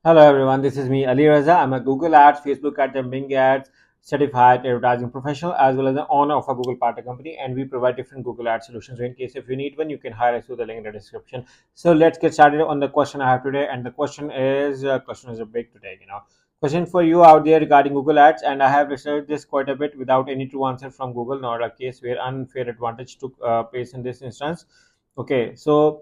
Hello everyone, this is me Ali Raza. I'm a Google Ads, Facebook Ads, and Bing Ads certified advertising professional as well as the owner of a Google partner company, and we provide different Google Ads solutions. So in case if you need one, you can hire us through the link in the description. So let's get started on the question I have today, and the question is a big today. Question for you out there regarding Google Ads, and I have researched this quite a bit without any true answer from Google, nor a case where unfair advantage took place in this instance. Okay, so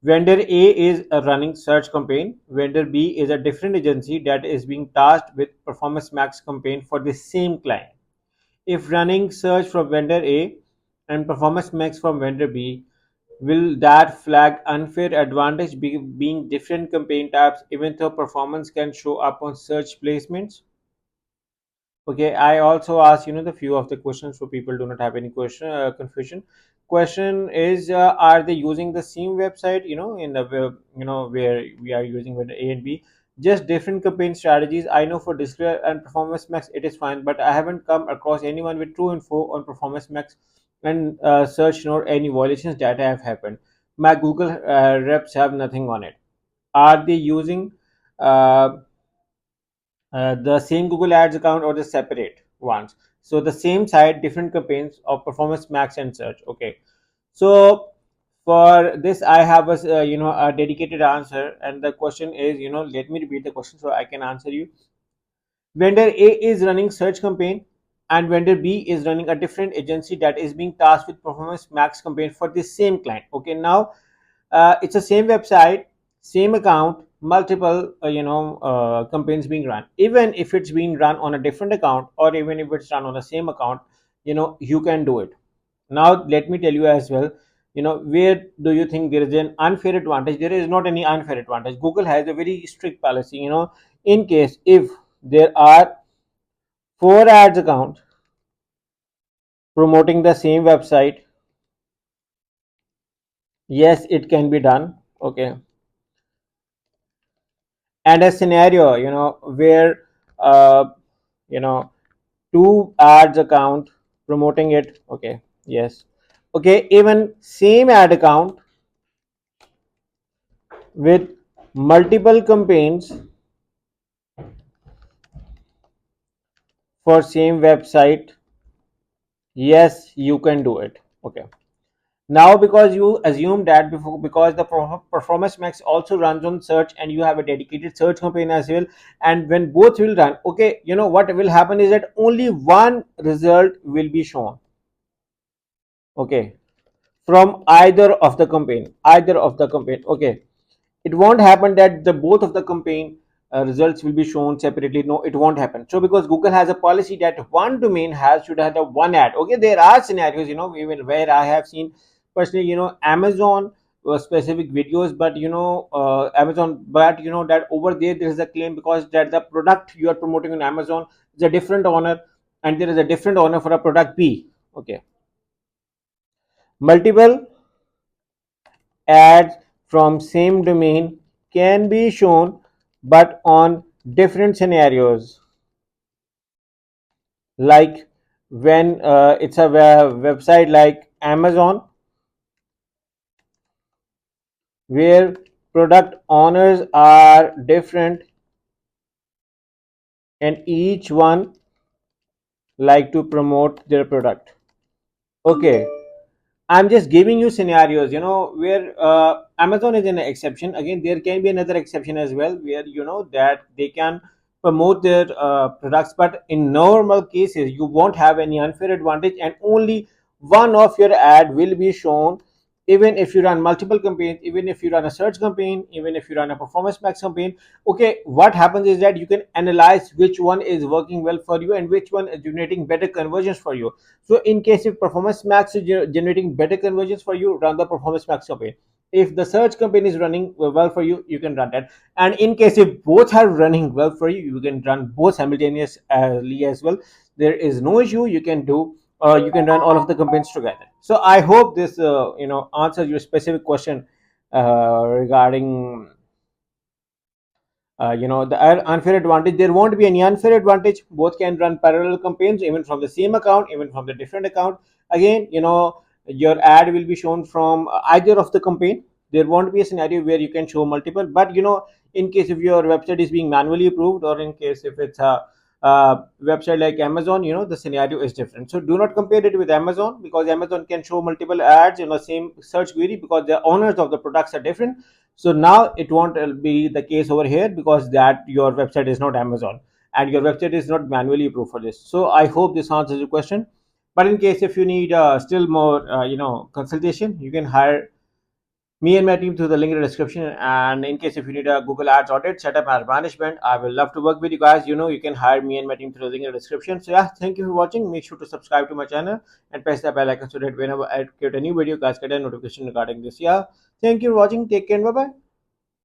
Vendor A is a running search campaign. Vendor B is a different agency that is being tasked with Performance Max campaign for the same client. If running search from vendor A and Performance Max from vendor B, will that flag unfair advantage being different campaign types even though performance can show up on search placements? Okay, I also asked the few of the questions so people do not have any confusion. Question is, are they using the same website? In the web, where we are using with A and B, just different campaign strategies. I know for display and Performance Max it is fine, but I haven't come across anyone with true info on Performance Max and search nor any violations that have happened. My Google reps have nothing on it. Are they using? Uh, the same Google Ads account or the separate ones. So the same site, different campaigns of Performance Max and search. Okay. So for this, I have a dedicated answer, and the question is let me repeat the question so I can answer you. Vendor A is running search campaign, and vendor B is running a different agency that is being tasked with Performance Max campaign for the same client. Okay, now it's the same website, same account, multiple campaigns being run. Even if it's being run on a different account, or even if it's run on the same account, you can do it. Now let me tell you as well, where do you think there is an unfair advantage? There is not any unfair advantage. Google has a very strict policy. In case if there are four ads accounts promoting the same website, yes, it can be done. Okay, and a scenario where uh, you know two ads account promoting it. Okay, yes. Okay, even same ad account with multiple campaigns for same website, yes, you can do it. Okay, now because you assume that before, because the Performance Max also runs on search and you have a dedicated search campaign as well, and when both will run, okay, what will happen is that only one result will be shown. Okay, from either of the campaign. Okay, it won't happen that the both of the campaign results will be shown separately. No, it won't happen. So because Google has a policy that one domain should have the one ad. Okay, there are scenarios even where I have seen personally, Amazon specific videos, but Amazon, but that over there is a claim because that the product you are promoting on Amazon is a different owner, and there is a different owner for a product B. Okay, multiple ads from same domain can be shown but on different scenarios, like when it's a website like Amazon where product owners are different and each one like to promote their product. Okay, I'm just giving you scenarios, where Amazon is an exception. Again, there can be another exception as well, where that they can promote their products, but in normal cases, you won't have any unfair advantage, and only one of your ad will be shown. Even if you run multiple campaigns, even if you run a search campaign, even if you run a Performance Max campaign, okay, what happens is that you can analyze which one is working well for you and which one is generating better conversions for you. So in case if Performance Max is generating better conversions for you, run the Performance Max campaign. If the search campaign is running well for you, you can run that. And in case if both are running well for you, you can run both simultaneously as well. There is no issue. You can do. You can run all of the campaigns together. So I hope this answers your specific question regarding the unfair advantage. There won't be any unfair advantage. Both can run parallel campaigns even from the same account, even from the different account. Again, your ad will be shown from either of the campaign. There won't be a scenario where you can show multiple, but in case if your website is being manually approved, or in case if it's a website like Amazon, the scenario is different. So do not compare it with Amazon, because Amazon can show multiple ads in the same search query because the owners of the products are different. So now it won't be the case over here, because that your website is not Amazon and your website is not manually approved for this. So I hope this answers your question. But in case if you need still more consultation, you can hire me and my team through the link in the description. And in case if you need a Google Ads audit, setup and management, I will love to work with you guys. You can hire me and my team through the link in the description. So yeah, thank you for watching. Make sure to subscribe to my channel and press the bell icon so that whenever I create a new video, guys get a notification regarding this. Yeah, thank you for watching. Take care and bye bye.